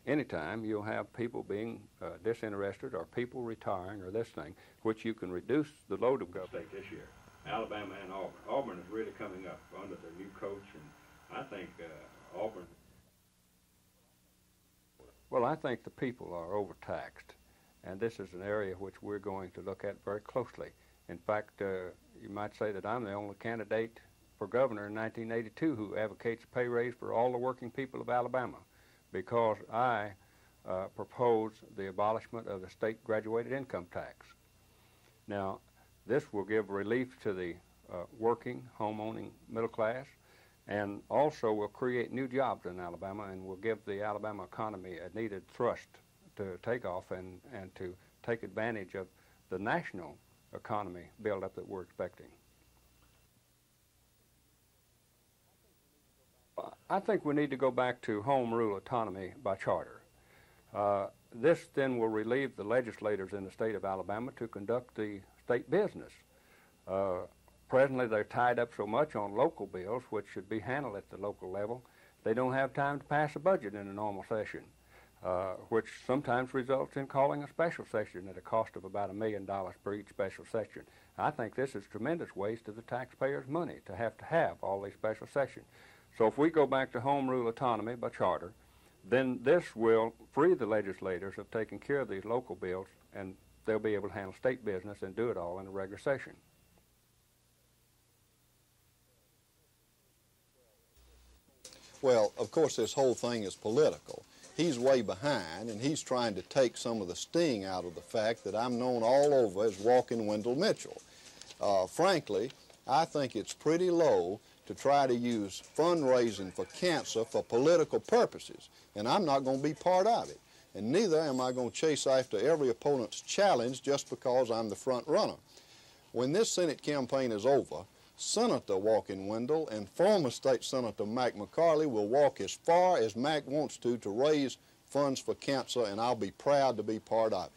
Anytime you'll have people being disinterested or people retiring or this thing, which you can reduce the load of government. This year, Alabama and Auburn. Auburn is really coming up under their new coach, and I think Auburn. Well, I think the people are overtaxed, and this is an area which we're going to look at very closely. In fact, you might say that I'm the only candidate for governor in 1982 who advocates a pay raise for all the working people of Alabama, because I propose the abolishment of the state graduated income tax. Now, this will give relief to the working, home-owning middle class, and also will create new jobs in Alabama and will give the Alabama economy a needed thrust to take off and to take advantage of the national economy build-up that we're expecting. I think we need to go back to home rule autonomy by charter. This then will relieve the legislators in the state of Alabama to conduct the state business. Presently, they're tied up so much on local bills, which should be handled at the local level. They don't have time to pass a budget in a normal session, which sometimes results in calling a special session at a cost of about $1 million per each special session. I think this is tremendous waste of the taxpayers' money to have all these special sessions. So if we go back to home rule autonomy by charter, then this will free the legislators of taking care of these local bills, and they'll be able to handle state business and do it all in a regular session. Well, of course, this whole thing is political. He's way behind, and he's trying to take some of the sting out of the fact that I'm known all over as Walking Wendell Mitchell. Frankly, I think it's pretty low to try to use fundraising for cancer for political purposes, and I'm not going to be part of it. And neither am I going to chase after every opponent's challenge just because I'm the front runner. When this Senate campaign is over, Senator Walking Wendell and former State Senator Mac McCarley will walk as far as Mac wants to raise funds for cancer, and I'll be proud to be part of it.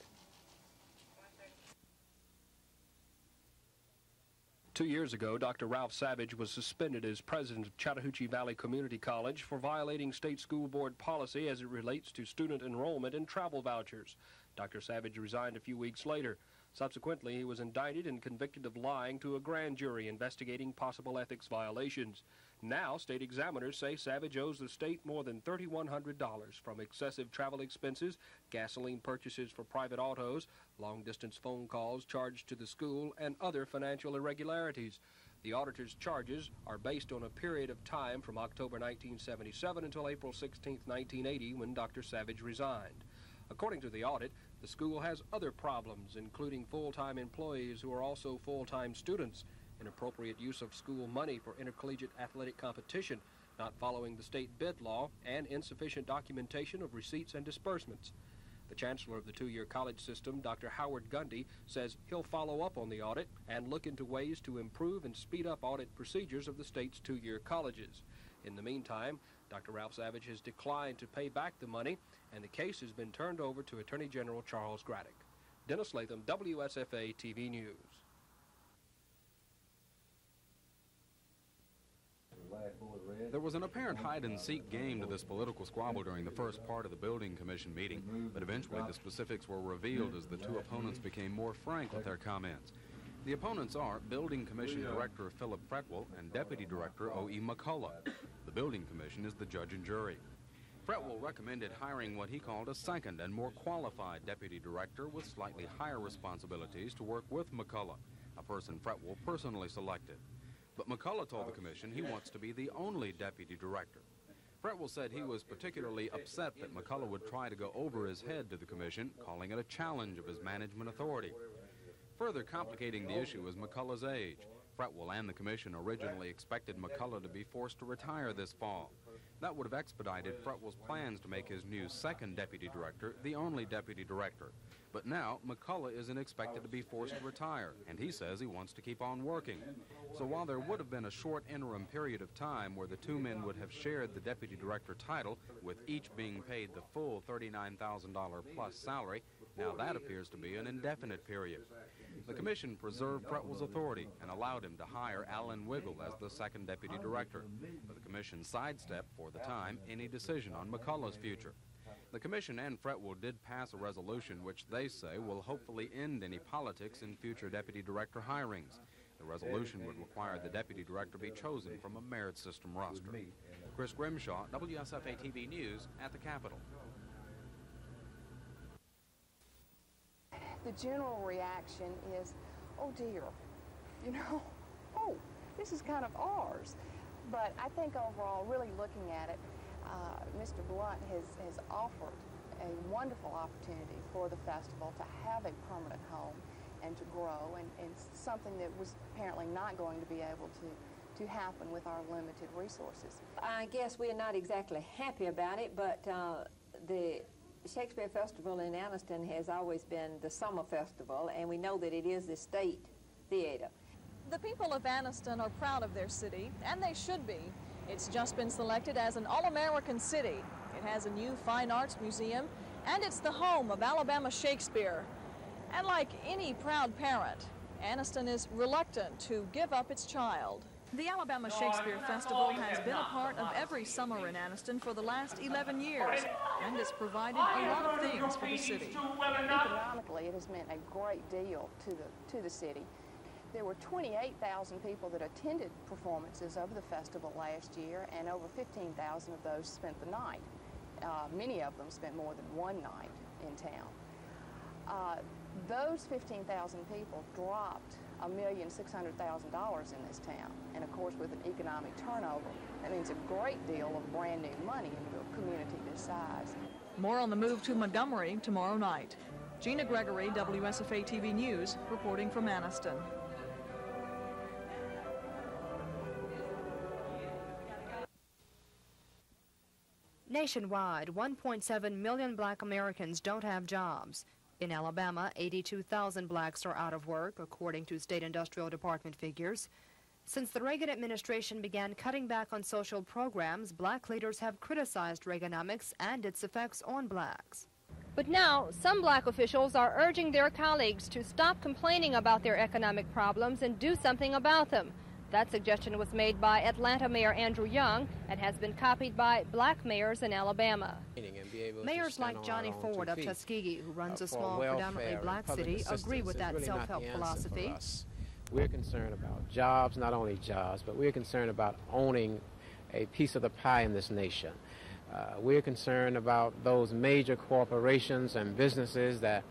2 years ago, Dr. Ralph Savage was suspended as president of Chattahoochee Valley Community College for violating state school board policy as it relates to student enrollment and travel vouchers. Dr. Savage resigned a few weeks later. Subsequently, he was indicted and convicted of lying to a grand jury investigating possible ethics violations. Now, state examiners say Savage owes the state more than $3,100 from excessive travel expenses, gasoline purchases for private autos, long-distance phone calls charged to the school, and other financial irregularities. The auditor's charges are based on a period of time from October 1977 until April 16, 1980, when Dr. Savage resigned. According to the audit, the school has other problems, including full-time employees who are also full-time students, inappropriate use of school money for intercollegiate athletic competition, not following the state bid law, and insufficient documentation of receipts and disbursements. The chancellor of the two-year college system, Dr. Howard Gundy, says he'll follow up on the audit and look into ways to improve and speed up audit procedures of the state's two-year colleges. In the meantime, Dr. Ralph Savage has declined to pay back the money, and the case has been turned over to Attorney General Charles Graddick. Dennis Latham, WSFA TV News. There was an apparent hide-and-seek game to this political squabble during the first part of the Building Commission meeting, but eventually the specifics were revealed as the two opponents became more frank with their comments. The opponents are Building Commission Director Philip Fretwell and Deputy Director O.E. McCullough. The Building Commission is the judge and jury. Fretwell recommended hiring what he called a second and more qualified deputy director with slightly higher responsibilities to work with McCullough, a person Fretwell personally selected. But McCullough told the commission he wants to be the only deputy director. Fretwell said he was particularly upset that McCullough would try to go over his head to the commission, calling it a challenge of his management authority. Further complicating the issue is McCullough's age. Fretwell and the commission originally expected McCullough to be forced to retire this fall. That would have expedited Fretwell's plans to make his new second deputy director the only deputy director. But now, McCullough isn't expected to be forced to retire, and he says he wants to keep on working. So while there would have been a short interim period of time where the two men would have shared the deputy director title, with each being paid the full $39,000 plus salary, now that appears to be an indefinite period. The commission preserved Fretwell's authority and allowed him to hire Alan Wiggle as the second deputy director. But the commission sidestepped, for the time, any decision on McCullough's future. The commission and Fretwell did pass a resolution which they say will hopefully end any politics in future deputy director hirings. The resolution would require the deputy director be chosen from a merit system roster. Chris Grimshaw, WSFA TV News at the Capitol. The general reaction is, oh dear, you know, oh, this is kind of ours. But I think overall, really looking at it, Mr. Blunt has offered a wonderful opportunity for the festival to have a permanent home and to grow, and something that was apparently not going to be able to happen with our limited resources. I guess we're not exactly happy about it, but the Shakespeare Festival in Anniston has always been the summer festival, and we know that it is the state theater. The people of Anniston are proud of their city, and they should be. It's just been selected as an All-American city. It has a new fine arts museum, and it's the home of Alabama Shakespeare. And like any proud parent, Anniston is reluctant to give up its child. The Alabama Shakespeare Festival has been a part of every summer in Anniston for the last 11 years, and it's provided a lot of things for the city. Economically, it has meant a great deal to the city. There were 28,000 people that attended performances over the festival last year, and over 15,000 of those spent the night. Many of them spent more than one night in town. Those 15,000 people dropped $1,600,000 in this town, and of course with an economic turnover, that means a great deal of brand new money into a community this size. More on the move to Montgomery tomorrow night. Gina Gregory, WSFA TV News, reporting from Anniston. Nationwide, 1.7 million black Americans don't have jobs. In Alabama, 82,000 blacks are out of work, according to State Industrial Department figures. Since the Reagan administration began cutting back on social programs, black leaders have criticized Reaganomics and its effects on blacks. But now, some black officials are urging their colleagues to stop complaining about their economic problems and do something about them. That suggestion was made by Atlanta Mayor Andrew Young and has been copied by black mayors in Alabama. Mayors like Johnny Ford of Tuskegee, who runs a small, predominantly black city, agree with that self-help philosophy. We're concerned about jobs, not only jobs, but we're concerned about owning a piece of the pie in this nation. We're concerned about those major corporations and businesses that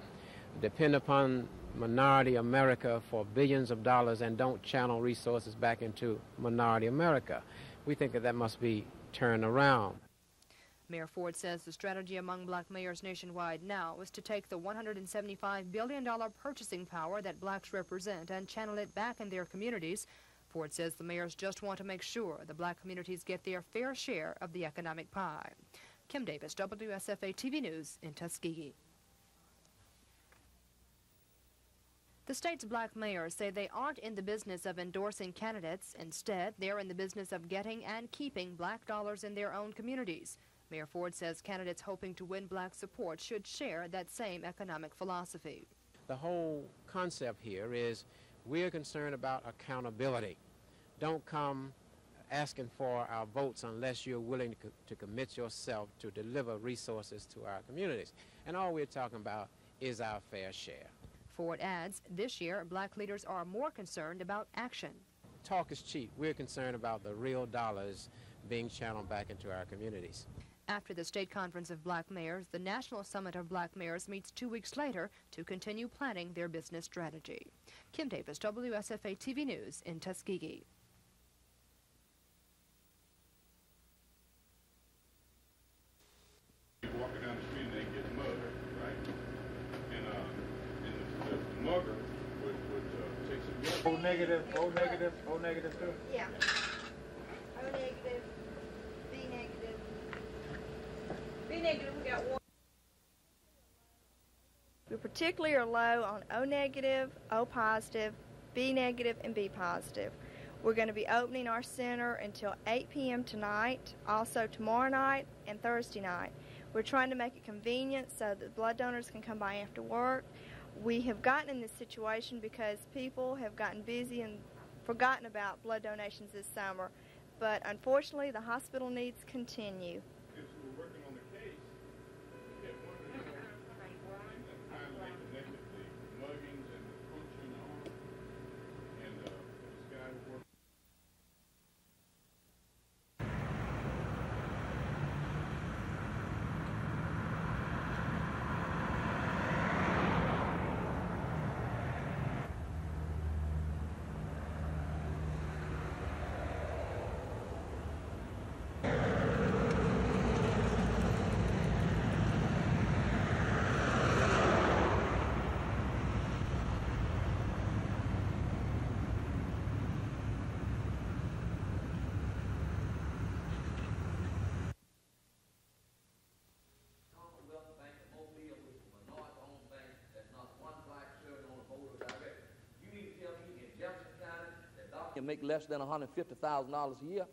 depend upon minority America for billions of dollars and don't channel resources back into minority America. We think that must be turned around. Mayor Ford says the strategy among black mayors nationwide now is to take the $175 billion purchasing power that blacks represent and channel it back in their communities. Ford says the mayors just want to make sure the black communities get their fair share of the economic pie. Kim Davis, WSFA TV News in Tuskegee. The state's black mayors say they aren't in the business of endorsing candidates. Instead, they're in the business of getting and keeping black dollars in their own communities. Mayor Ford says candidates hoping to win black support should share that same economic philosophy. The whole concept here is we're concerned about accountability. Don't come asking for our votes unless you're willing to commit yourself to deliver resources to our communities. And all we're talking about is our fair share. Ford adds, this year, black leaders are more concerned about action. Talk is cheap. We're concerned about the real dollars being channeled back into our communities. After the State Conference of Black Mayors, the National Summit of Black Mayors meets 2 weeks later to continue planning their business strategy. Kim Davis, WSFA TV News in Tuskegee. Walking down the street and they get mugged, right? And the mugger would take some... O negative too? Yeah. O negative, B negative. B negative, we got one. particularly are low on O negative, O positive, B negative, and B positive. We're going to be opening our center until 8 p.m. tonight, also tomorrow night and Thursday night. We're trying to make it convenient so that blood donors can come by after work. We have gotten in this situation because people have gotten busy and forgotten about blood donations this summer, but unfortunately the hospital needs continue. We're working on the case that one of the kindly connected the muggings and the puncturing arm, and this guy who worked. Make less than $150,000 a year.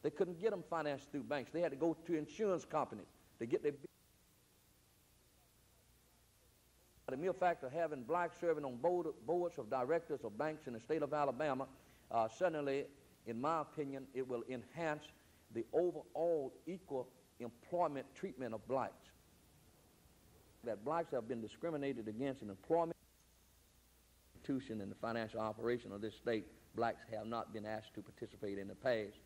They couldn't get them financed through banks. They had to go to insurance companies to get their. The mere fact of having blacks serving on boards of directors of banks in the state of Alabama, certainly, in my opinion, it will enhance the overall equal employment treatment of blacks. That blacks have been discriminated against in employment institution in the financial operation of this state. Blacks have not been asked to participate in the past.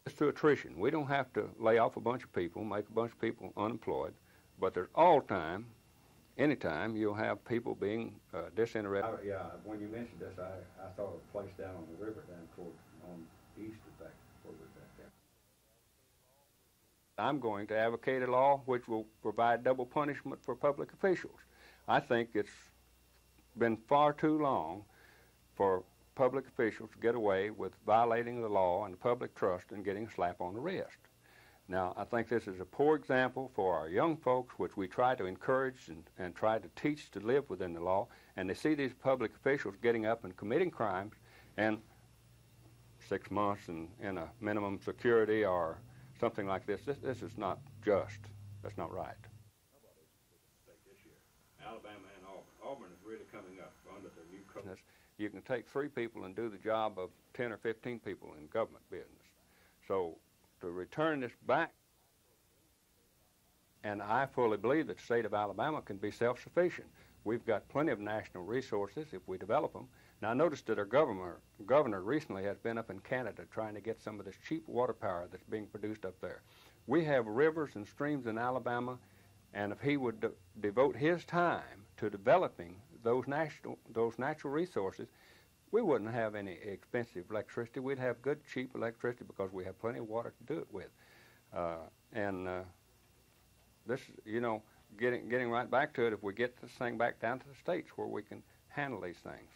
It's to attrition. We don't have to lay off a bunch of people, make a bunch of people unemployed, but there's anytime you'll have people being disinterested. Yeah, when you mentioned this, I thought of a place down on the river down toward on east of back where we're back there. I'm going to advocate a law which will provide double punishment for public officials. I think it's been far too long for public officials to get away with violating the law and the public trust and getting a slap on the wrist. Now, I think this is a poor example for our young folks, which we try to encourage and try to teach to live within the law, and they see these public officials getting up and committing crimes, and 6 months in a minimum security or something like this. This is not just. That's not right. Alabama and Auburn is really coming up under the new coach. You can take 3 people and do the job of 10 or 15 people in government business. So to return this back, and I fully believe that the state of Alabama can be self-sufficient. We've got plenty of national resources if we develop them. Now, I noticed that our governor recently has been up in Canada trying to get some of this cheap water power that's being produced up there. We have rivers and streams in Alabama, and if he would devote his time to developing those natural resources, we wouldn't have any expensive electricity. We'd have good, cheap electricity because we have plenty of water to do it with. This, getting right back to it, if we get this thing back down to the states where we can handle these things.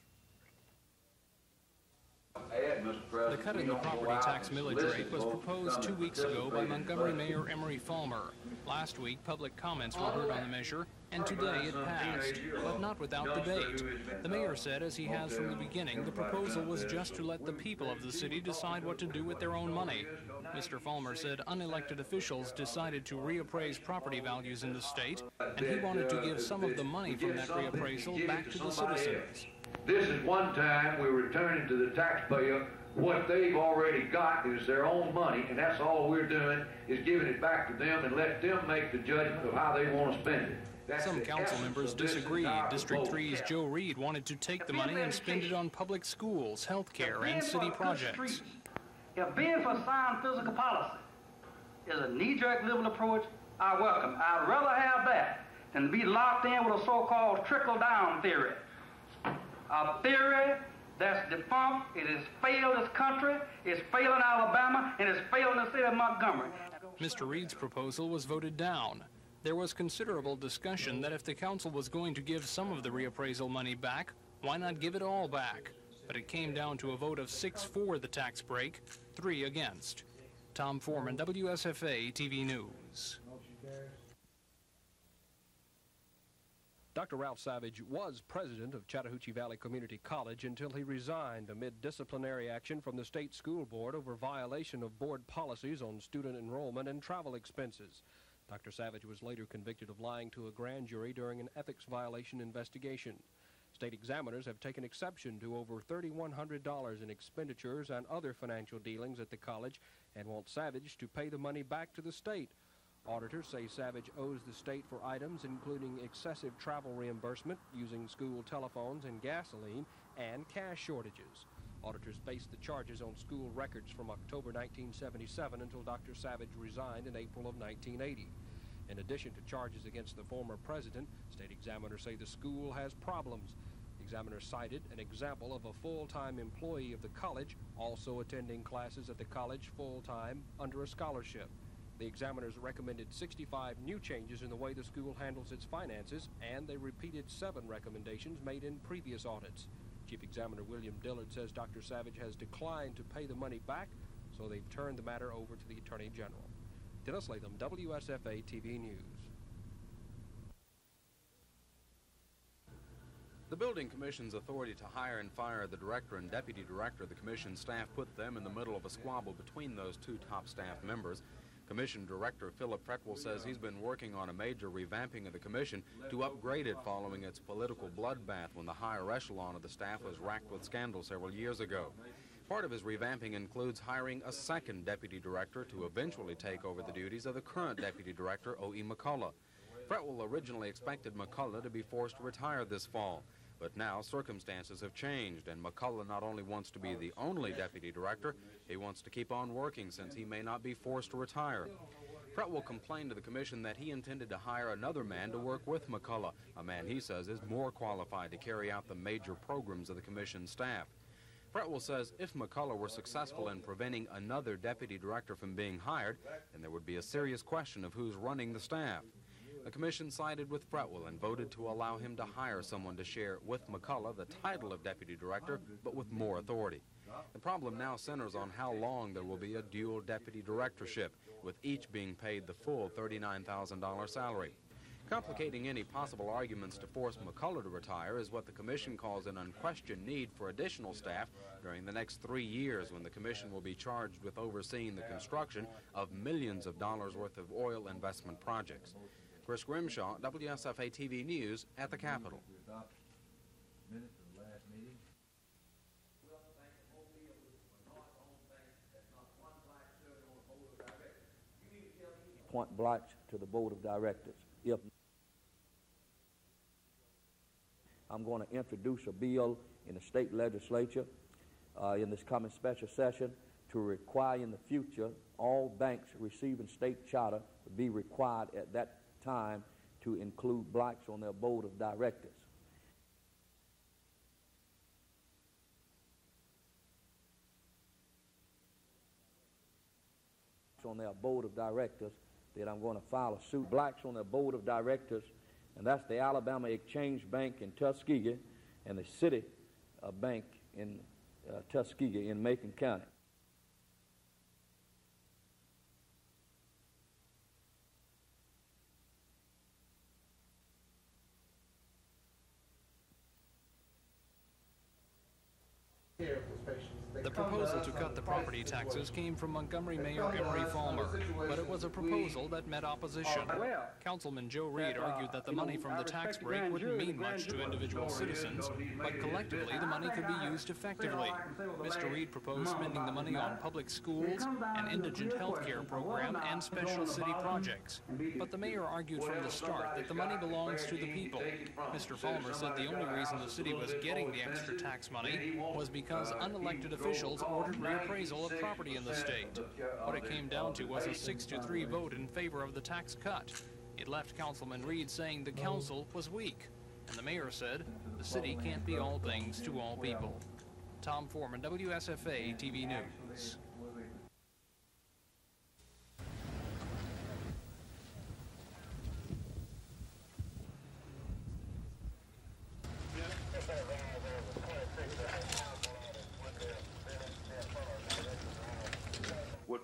The cut in the property tax millage rate was proposed 2 weeks ago by Montgomery Mayor Emery Fulmer. Last week, public comments were heard on the measure, and today it passed, but not without debate. The mayor said, as he has from the beginning, the proposal was just to let the people of the city decide what to do with their own money. Mr. Fulmer said unelected officials decided to reappraise property values in the state, and he wanted to give some of the money from that reappraisal back to the citizens. This is one time we're returning to the taxpayer what they've already got is their own money, and that's all we're doing is giving it back to them and let them make the judgment of how they want to spend it. Some council members disagreed. District 3's Joe Reed wanted to take the money and spend it on public schools, health care, and city projects. If being for sound physical policy is a knee-jerk liberal approach, I welcome. I'd rather have that than be locked in with a so-called trickle-down theory. A theory that's defunct. It has failed this country, it's failing Alabama, and it's failing the city of Montgomery. Mr. Reed's proposal was voted down. There was considerable discussion that if the council was going to give some of the reappraisal money back, why not give it all back? but it came down to a vote of 6 for the tax break, 3 against. Tom Foreman, WSFA TV News. Dr. Ralph Savage was president of Chattahoochee Valley Community College until he resigned amid disciplinary action from the state school board over violation of board policies on student enrollment and travel expenses. Dr. Savage was later convicted of lying to a grand jury during an ethics violation investigation. State examiners have taken exception to over $3,100 in expenditures and other financial dealings at the college and want Savage to pay the money back to the state. Auditors say Savage owes the state for items including excessive travel reimbursement, using school telephones and gasoline, and cash shortages. Auditors based the charges on school records from October 1977 until Dr. Savage resigned in April of 1980. In addition to charges against the former president, state examiners say the school has problems. Examiners cited an example of a full-time employee of the college also attending classes at the college full-time under a scholarship. The examiners recommended 65 new changes in the way the school handles its finances, and they repeated 7 recommendations made in previous audits. Chief Examiner William Dillard says Dr. Savage has declined to pay the money back, so they've turned the matter over to the Attorney General. Dennis Latham, WSFA TV News. The Building Commission's authority to hire and fire the director and deputy director of the commission staff put them in the middle of a squabble between those 2 top staff members. Commission Director Philip Pretwell says he's been working on a major revamping of the commission to upgrade it following its political bloodbath when the higher echelon of the staff was racked with scandal several years ago. Part of his revamping includes hiring a second deputy director to eventually take over the duties of the current deputy director, O.E. McCullough. Pretwell originally expected McCullough to be forced to retire this fall, but now circumstances have changed, and McCullough not only wants to be the only deputy director, he wants to keep on working since he may not be forced to retire. Pretwell complained to the commission that he intended to hire another man to work with McCullough, a man he says is more qualified to carry out the major programs of the commission staff. Pretwell says if McCullough were successful in preventing another deputy director from being hired, then there would be a serious question of who's running the staff. The commission sided with Pretwell and voted to allow him to hire someone to share with McCullough the title of deputy director, but with more authority. The problem now centers on how long there will be a dual deputy directorship, with each being paid the full $39,000 salary. Complicating any possible arguments to force McCullough to retire is what the commission calls an unquestioned need for additional staff during the next 3 years, when the commission will be charged with overseeing the construction of millions of dollars worth of oil investment projects. Chris Grimshaw, WSFA TV News at the Capitol. Appoint blacks to the board of directors. If I'm going to introduce a bill in the state legislature in this coming special session to require in the future all banks receiving state charter to be required at that time to include blacks on their board of directors. On their board of directors, that I'm going to file a suit. Blacks on their board of directors, and that's the Alabama Exchange Bank in Tuskegee and the City Bank in Tuskegee in Macon County. The proposal to cut the property taxes came from Montgomery Mayor Emery Falmer, but it was a proposal that met opposition. Councilman Joe Reed argued that the money from the tax break wouldn't mean much to individual citizens, but collectively the money could be used effectively. Mr. Reed proposed spending the money on public schools, an indigent health care program, and special city projects. But the mayor argued from the start that the money belongs to the people. Mr. Falmer said the only reason the city was getting the extra tax money was because unelected officials ordered reappraisal of property in the state. What it came down to was a 6-3 vote in favor of the tax cut. It left Councilman Reed saying the council was weak, and the mayor said the city can't be all things to all people. Tom Foreman, WSFA TV News.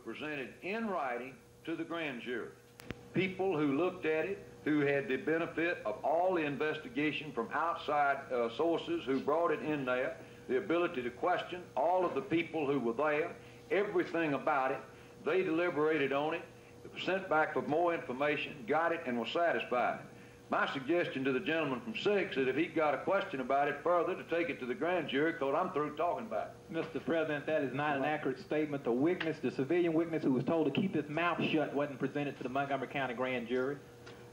presented in writing to the grand jury. People who looked at it, who had the benefit of all the investigation from outside sources who brought it in there, the ability to question all of the people who were there, everything about it. They deliberated on it, sent back for more information, got it, and were satisfied. My suggestion to the gentleman from 6 is if he got a question about it further, to take it to the grand jury, because I'm through talking about it. Mr. President, that is not an accurate statement. The witness, the civilian witness who was told to keep his mouth shut, wasn't presented to the Montgomery County grand jury.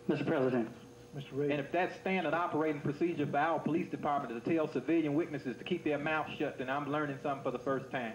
Mr. President. Mr. Reed. And if that's standard operating procedure for our police department to tell civilian witnesses to keep their mouth shut, then I'm learning something for the first time.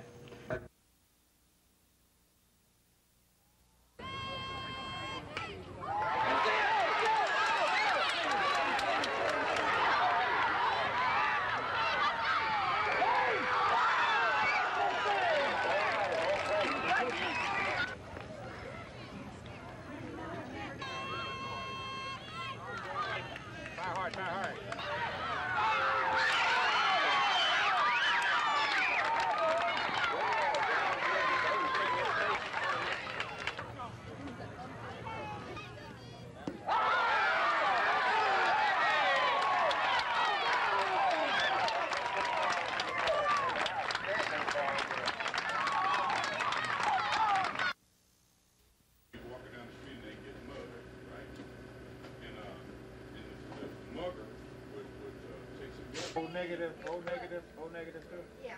O negative too? Yeah.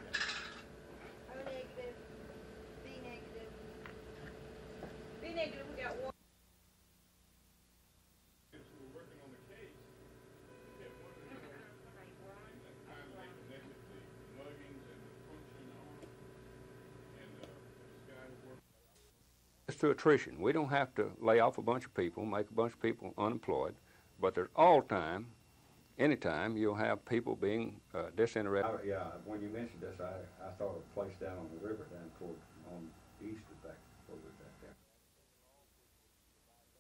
O negative, B negative. B negative, we got one. We're working on the case. We had one of the crimes that highly connected the muggings and the punching on. And this guy who worked. It's to attrition. We don't have to lay off a bunch of people, make a bunch of people unemployed, but there's all time, anytime you'll have people being disinterested. Yeah, when you mentioned this, I thought of a place down on the river down toward, on east of that, over back there.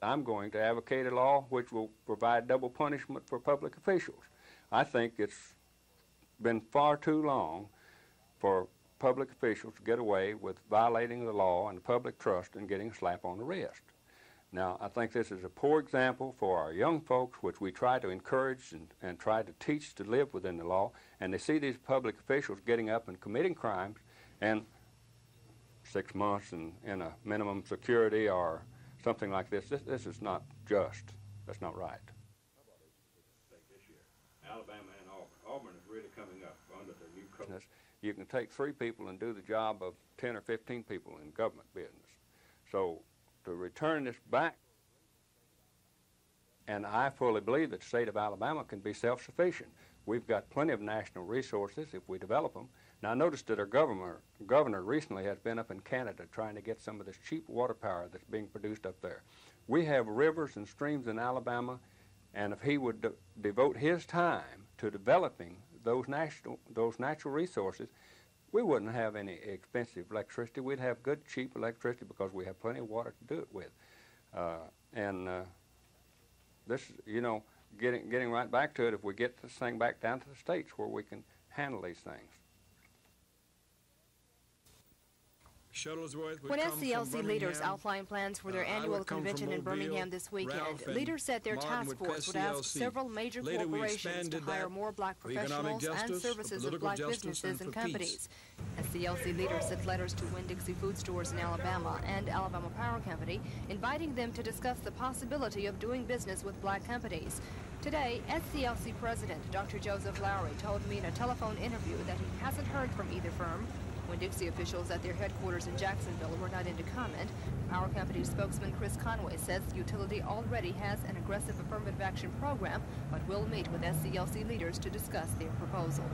I'm going to advocate a law which will provide double punishment for public officials. I think it's been far too long for public officials to get away with violating the law and the public trust and getting a slap on the wrist. Now, I think this is a poor example for our young folks, which we try to encourage and try to teach to live within the law, and they see these public officials getting up and committing crimes, and 6 months in a minimum security or something like this. This is not just. That's not right. This year, Alabama and Auburn. Auburn is really coming up under the new coach. You can take 3 people and do the job of 10 or 15 people in government business. So to return this back, and I fully believe that the state of Alabama can be self-sufficient. We've got plenty of national resources if we develop them. Now, I noticed that our governor recently has been up in Canada trying to get some of this cheap water power that's being produced up there. We have rivers and streams in Alabama, and if he would devote his time to developing those natural resources, we wouldn't have any expensive electricity. We'd have good, cheap electricity because we have plenty of water to do it with. This, you know, getting right back to it, if we get this thing back down to the states where we can handle these things. When SCLC leaders outlined plans for their annual convention in Birmingham this weekend, leaders said their task force would ask several major corporations to hire more black professionals and services of black businesses and companies. SCLC leaders sent letters to Winn-Dixie food stores in Alabama and Alabama Power Company, inviting them to discuss the possibility of doing business with black companies. Today, SCLC President Dr. Joseph Lowry told me in a telephone interview that he hasn't heard from either firm. Winn-Dixie officials at their headquarters in Jacksonville were not in to comment. Power Company's spokesman Chris Conway says the utility already has an aggressive affirmative action program, but will meet with SCLC leaders to discuss their proposal.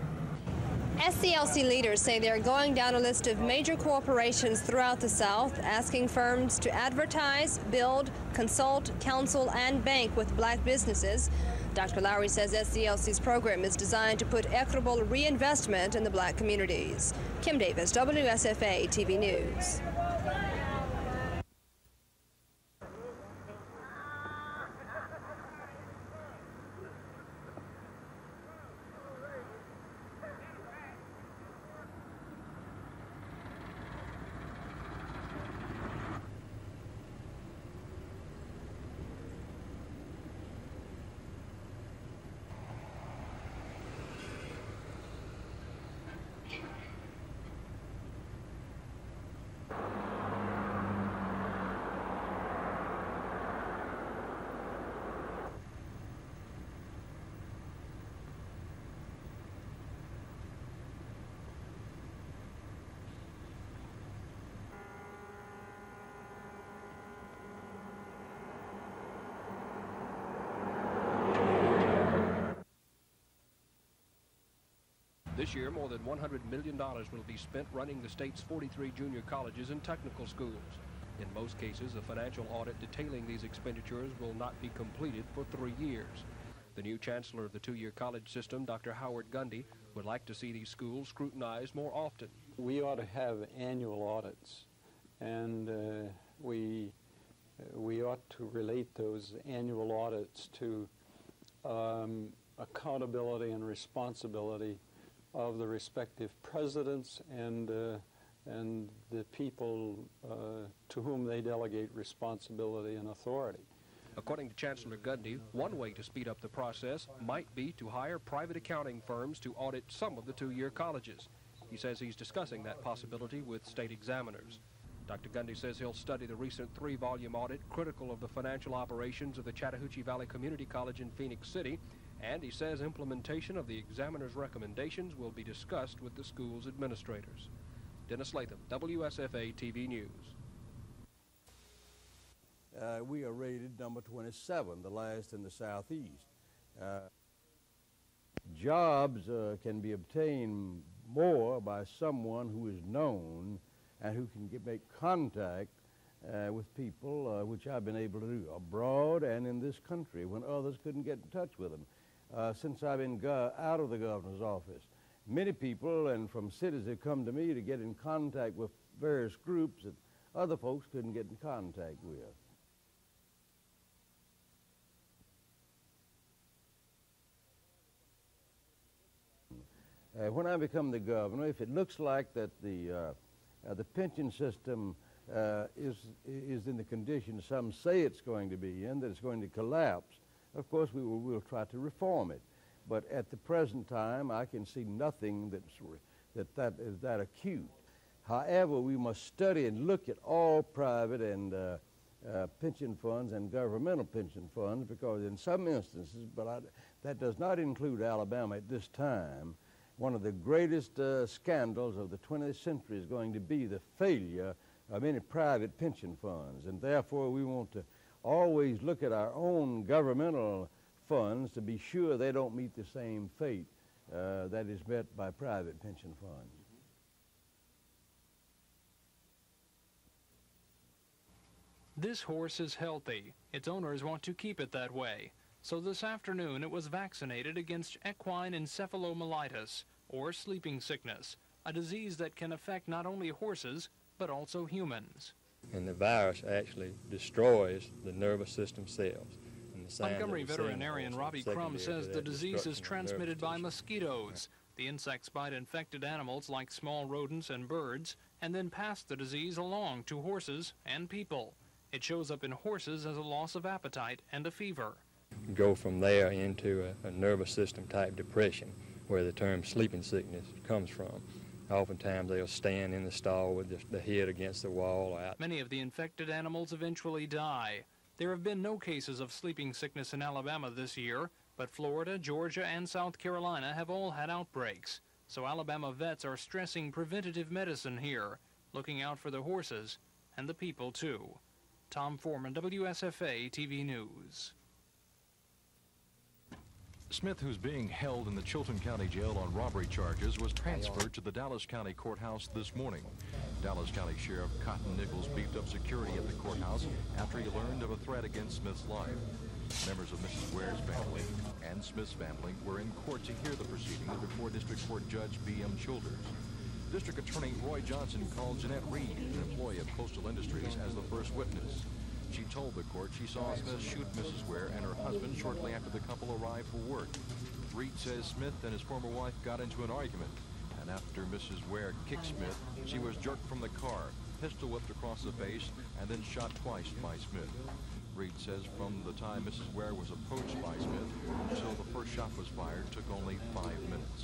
SCLC leaders say they're going down a list of major corporations throughout the South, asking firms to advertise, build, consult, counsel, and bank with black businesses. Dr. Lowry says SCLC's program is designed to put equitable reinvestment in the black communities. Kim Davis, WSFA TV News. This year, more than $100 million will be spent running the state's 43 junior colleges and technical schools. In most cases, a financial audit detailing these expenditures will not be completed for 3 years. The new chancellor of the two-year college system, Dr. Howard Gundy, would like to see these schools scrutinized more often. We ought to have annual audits, and we ought to relate those annual audits to accountability and responsibility of the respective presidents and the people to whom they delegate responsibility and authority. According to Chancellor Gundy, one way to speed up the process might be to hire private accounting firms to audit some of the two-year colleges. He says he's discussing that possibility with state examiners. Dr. Gundy says he'll study the recent 3-volume audit critical of the financial operations of the Chattahoochee Valley Community College in Phoenix City, and he says implementation of the examiner's recommendations will be discussed with the school's administrators. Dennis Latham, WSFA TV News. We are rated number 27, the last in the Southeast. Jobs can be obtained more by someone who is known and who can make contact with people, which I've been able to do abroad and in this country when others couldn't get in touch with them. Since I've been out of the governor's office, many people and from cities have come to me to get in contact with various groups that other folks couldn't get in contact with. When I become the governor, if it looks like that the pension system is in the condition some say it's going to be in, that it's going to collapse, of course we'll try to reform it. But at the present time, I can see nothing that is that acute. However, we must study and look at all private and pension funds and governmental pension funds, because in some instances, but that does not include Alabama at this time, one of the greatest scandals of the 20th century is going to be the failure of many private pension funds. And therefore, we want to always look at our own governmental funds to be sure they don't meet the same fate that is met by private pension funds. This horse is healthy. Its owners want to keep it that way. So this afternoon it was vaccinated against equine encephalomyelitis, or sleeping sickness, a disease that can affect not only horses, but also humans. And the virus actually destroys the nervous system cells. Montgomery veterinarian Robbie Crum says the disease is transmitted by mosquitoes. The insects bite infected animals like small rodents and birds, and then pass the disease along to horses and people. It shows up in horses as a loss of appetite and a fever. Go from there into a nervous system type depression, where the term sleeping sickness comes from. Oftentimes they'll stand in the stall with the head against the wall out. Many of the infected animals eventually die. There have been no cases of sleeping sickness in Alabama this year, but Florida, Georgia, and South Carolina have all had outbreaks. So Alabama vets are stressing preventative medicine here, looking out for the horses and the people too. Tom Foreman, WSFA TV News. Smith, who's being held in the Chilton County Jail on robbery charges, was transferred to the Dallas County Courthouse this morning. Dallas County Sheriff Cotton Nichols beefed up security at the courthouse after he learned of a threat against Smith's life. Members of Mrs. Ware's family and Smith's family were in court to hear the proceedings before District Court Judge B.M. Childers. District Attorney Roy Johnson called Jeanette Reed, an employee of Coastal Industries, as the first witness. She told the court she saw Smith shoot Mrs. Ware and her husband shortly after the couple arrived for work. Reed says Smith and his former wife got into an argument, and after Mrs. Ware kicked Smith, she was jerked from the car, pistol whipped across the face, and then shot twice by Smith. Reed says from the time Mrs. Ware was approached by Smith until the first shot was fired took only 5 minutes.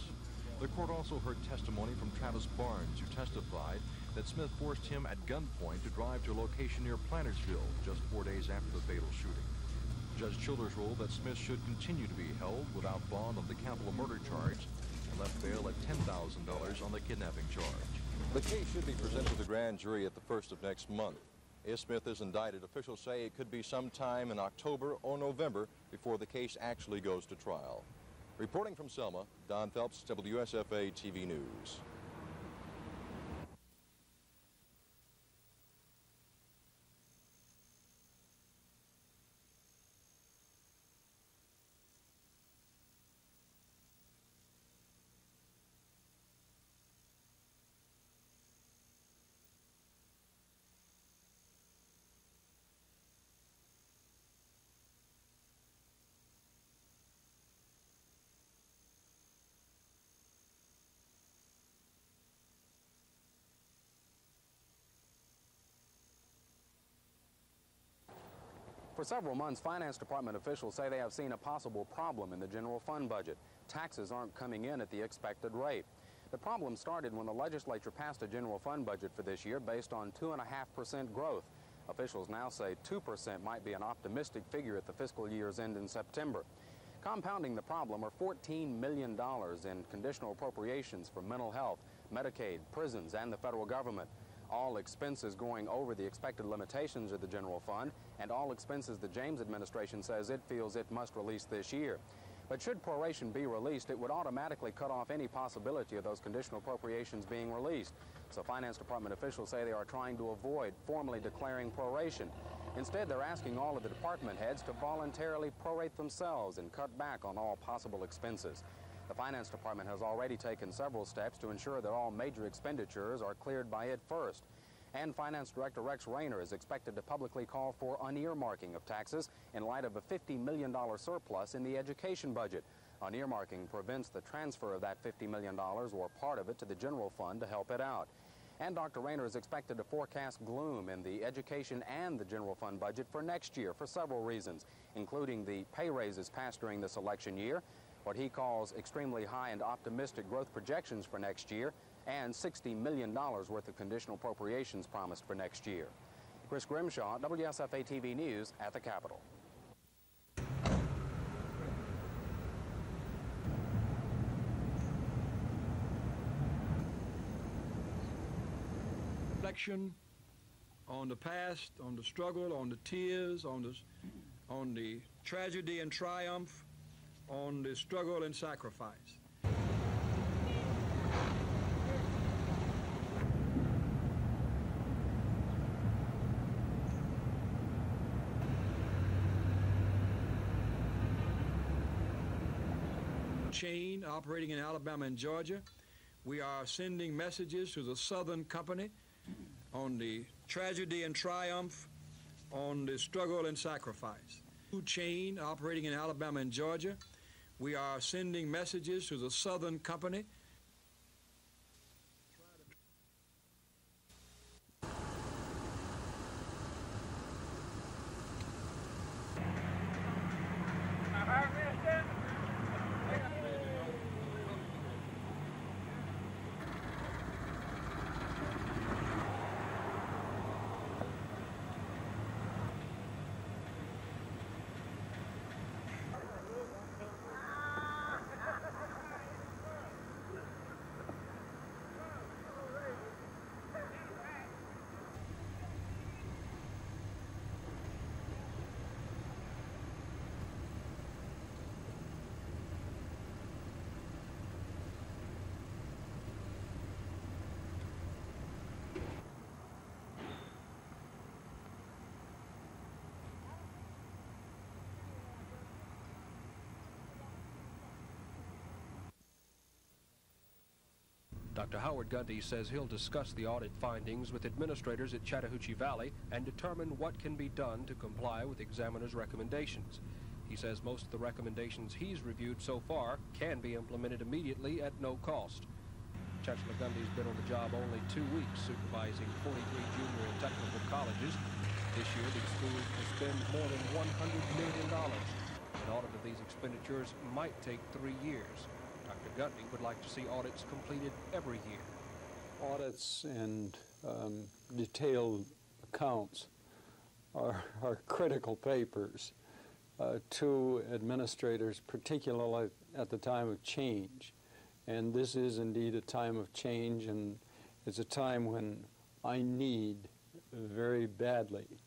The court also heard testimony from Travis Barnes, who testified that Smith forced him at gunpoint to drive to a location near Plantersville just 4 days after the fatal shooting. Judge Childers ruled that Smith should continue to be held without bond on the capital murder charge and left bail at $10,000 on the kidnapping charge. The case should be presented to the grand jury at the 1st of next month. If Smith is indicted, officials say it could be sometime in October or November before the case actually goes to trial. Reporting from Selma, Don Phelps, WSFA TV News. For several months, Finance Department officials say they have seen a possible problem in the general fund budget. Taxes aren't coming in at the expected rate. The problem started when the legislature passed a general fund budget for this year based on 2.5% growth. Officials now say 2% might be an optimistic figure at the fiscal year's end in September. Compounding the problem are $14 million in conditional appropriations for mental health, Medicaid, prisons, and the federal government. All expenses going over the expected limitations of the general fund, and all expenses the James administration says it feels it must release this year. But should proration be released, it would automatically cut off any possibility of those conditional appropriations being released. So Finance Department officials say they are trying to avoid formally declaring proration. Instead, they're asking all of the department heads to voluntarily prorate themselves and cut back on all possible expenses. The Finance Department has already taken several steps to ensure that all major expenditures are cleared by it first. And Finance Director Rex Rayner is expected to publicly call for unearmarking of taxes in light of a $50 million surplus in the education budget. Unearmarking prevents the transfer of that $50 million or part of it to the general fund to help it out. And Dr. Rayner is expected to forecast gloom in the education and the general fund budget for next year for several reasons, including the pay raises passed during this election year, what he calls extremely high and optimistic growth projections for next year, and $60 million worth of conditional appropriations promised for next year. Chris Grimshaw, WSFA TV News at the Capitol. Reflection on the past, on the struggle, on the tears, on the tragedy and triumph, on the struggle and sacrifice. Chain operating in Alabama and Georgia. We are sending messages to the Southern Company on the tragedy and triumph, on the struggle and sacrifice. Chain operating in Alabama and Georgia. We are sending messages to the Southern Company. Dr. Howard Gundy says he'll discuss the audit findings with administrators at Chattahoochee Valley and determine what can be done to comply with examiners' recommendations. He says most of the recommendations he's reviewed so far can be implemented immediately at no cost. Chancellor Gundy's been on the job only 2 weeks, supervising 43 junior and technical colleges. This year, the schools will spend more than $100 million. An audit of these expenditures might take 3 years. Dr. Gundy would like to see audits completed every year. Audits and detailed accounts are critical papers to administrators, particularly at the time of change. And this is indeed a time of change, and it's a time when I need very badly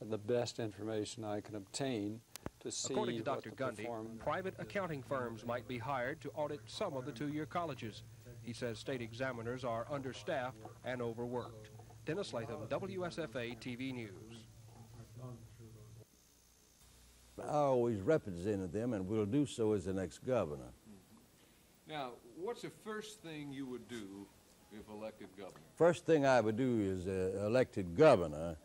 the best information I can obtain to to see According to what Dr. the Gundy, performance. private accounting firms might be hired to audit some of the two-year colleges. He says state examiners are understaffed and overworked. Dennis Latham, WSFA TV News. I always represented them and will do so as the next governor. Now, what's the first thing you would do if elected governor? First thing I would do is elected governor,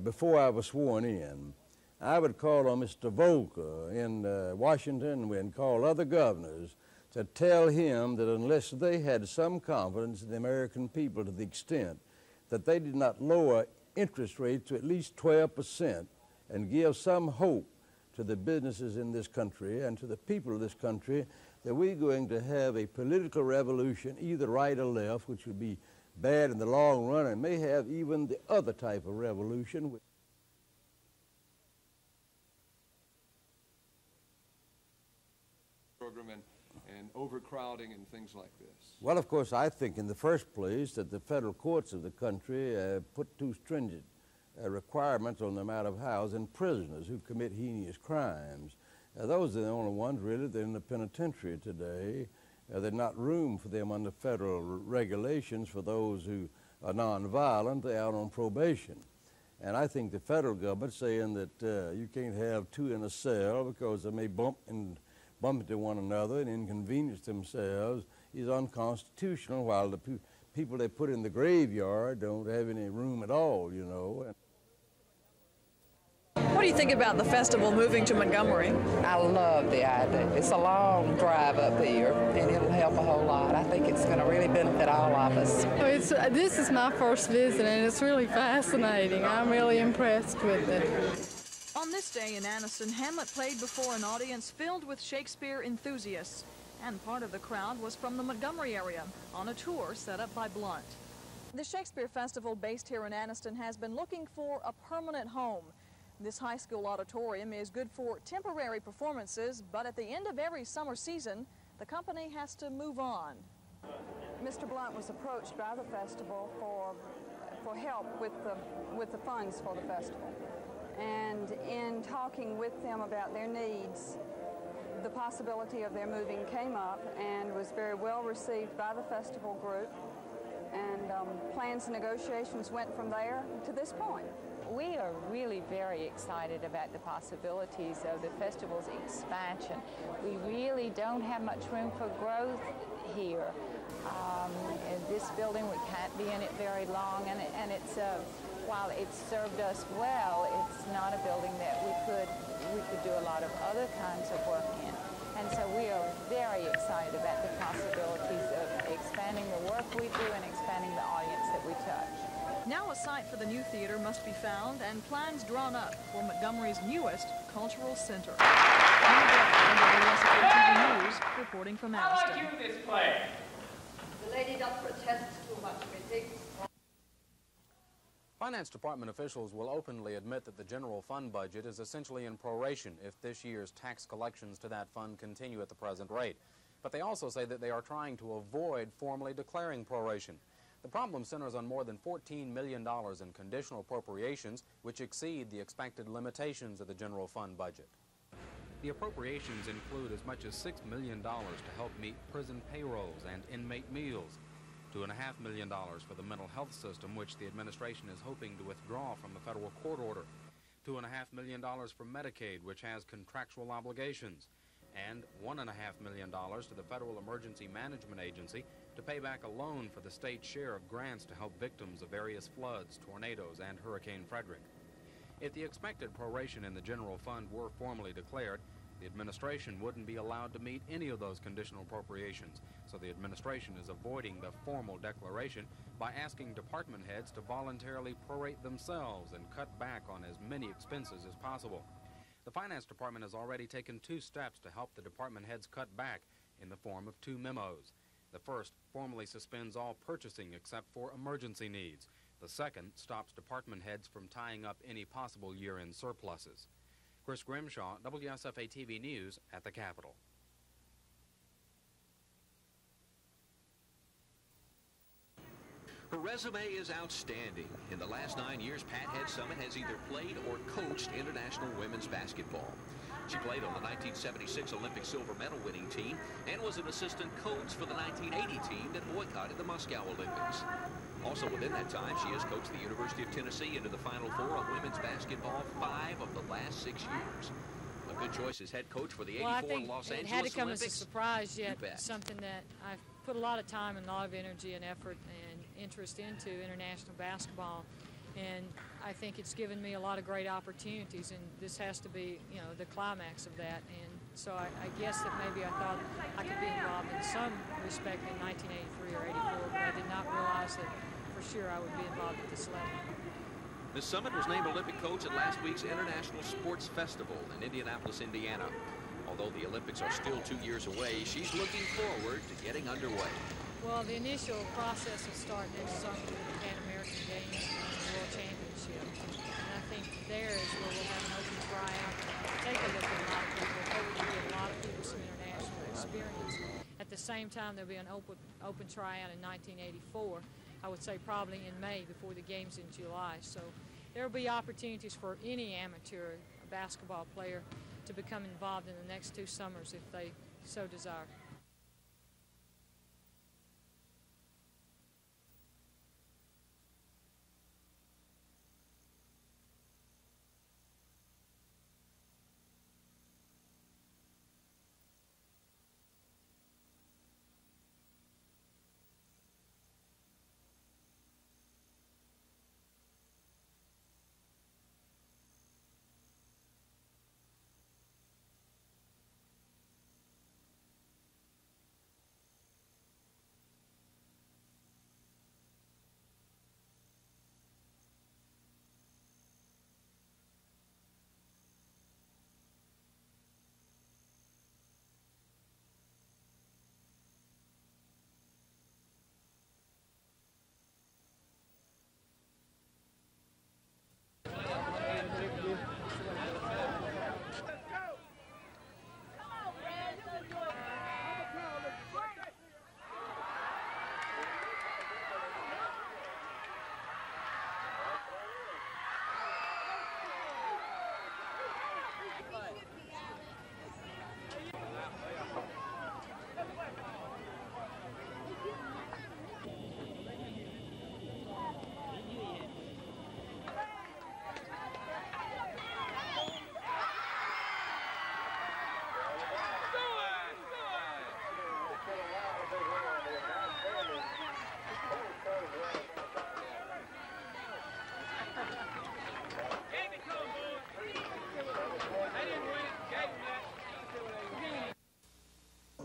before I was sworn in, I would call on Mr. Volker in Washington and call other governors to tell him that unless they had some confidence in the American people to the extent that they did not lower interest rates to at least 12% and give some hope to the businesses in this country and to the people of this country, that we're going to have a political revolution, either right or left, which would be bad in the long run, and may have even the other type of revolution. Program and overcrowding and things like this. Well, of course, I think in the first place that the federal courts of the country put too stringent requirements on the amount of housing prisoners who commit heinous crimes. Those are the only ones really that are in the penitentiary today. There's not room for them under federal regulations for those who are nonviolent. They're out on probation. And I think the federal government saying that you can't have two in a cell because they may bump into one another and inconvenience themselves is unconstitutional, while the people they put in the graveyard don't have any room at all, you know. What do you think about the festival moving to Montgomery? I love the idea. It's a long drive up here, and it'll help a whole lot. I think it's going to really benefit all of us. This is my first visit, and it's really fascinating. I'm really impressed with it. On this day in Anniston, Hamlet played before an audience filled with Shakespeare enthusiasts, and part of the crowd was from the Montgomery area on a tour set up by Blunt. The Shakespeare Festival, based here in Anniston, has been looking for a permanent home. This high school auditorium is good for temporary performances, but at the end of every summer season, the company has to move on. Mr. Blunt was approached by the festival for help with the funds for the festival. And in talking with them about their needs, the possibility of their moving came up and was very well received by the festival group. And plans and negotiations went from there to this point. We are really very excited about the possibilities of the festival's expansion. We really don't have much room for growth here. In this building, we can't be in it very long, and it's while it's served us well, it's not a building that we could do a lot of other kinds of work in. And so we are very excited about the possibilities of expanding the work we do and expanding the audience that we touch. Now a site for the new theater must be found and plans drawn up for Montgomery's newest cultural center. WSFA TV News, reporting from Anniston. I like you this play. The lady does protest too much, methinks. Finance Department officials will openly admit that the general fund budget is essentially in proration if this year's tax collections to that fund continue at the present rate. But they also say that they are trying to avoid formally declaring proration. The problem centers on more than $14 million in conditional appropriations, which exceed the expected limitations of the general fund budget. The appropriations include as much as $6 million to help meet prison payrolls and inmate meals, $2.5 million for the mental health system, which the administration is hoping to withdraw from the federal court order, $2.5 million for Medicaid, which has contractual obligations, and $1.5 million to the Federal Emergency Management Agency to pay back a loan for the state's share of grants to help victims of various floods, tornadoes, and Hurricane Frederick. If the expected proration in the general fund were formally declared, the administration wouldn't be allowed to meet any of those conditional appropriations, so the administration is avoiding the formal declaration by asking department heads to voluntarily prorate themselves and cut back on as many expenses as possible. The Finance Department has already taken 2 steps to help the department heads cut back in the form of 2 memos. The first formally suspends all purchasing except for emergency needs. The second stops department heads from tying up any possible year-end surpluses. Chris Grimshaw, WSFA TV News at the Capitol. Her resume is outstanding. In the last 9 years, Pat Head Summit has either played or coached international women's basketball. She played on the 1976 Olympic silver medal winning team and was an assistant coach for the 1980 team that boycotted the Moscow Olympics. Also within that time, she has coached the University of Tennessee into the Final Four of women's basketball 5 of the last 6 years. A good choice as head coach for the 84 I think Los Angeles it had to come Olympics. as a surprise, yet something that I've put a lot of time and a lot of energy and effort and interest into international basketball. And I think it's given me a lot of great opportunities, and this has to be, you know, the climax of that. And so I guess that maybe I thought I could be involved in some respect in 1983 or 84, but I did not realize that for sure I would be involved at this level. Ms. Summit was named Olympic coach at last week's International Sports Festival in Indianapolis, Indiana. Although the Olympics are still 2 years away, she's looking forward to getting underway. Well, the initial process will start next summer with the Pan American Games and the World Championship. And I think there is where we'll have an open tryout, take a look at a lot of people, hopefully give a lot of people some international experience. At the same time, there'll be an open tryout in 1984. I would say probably in May before the games in July. So there will be opportunities for any amateur basketball player to become involved in the next 2 summers if they so desire.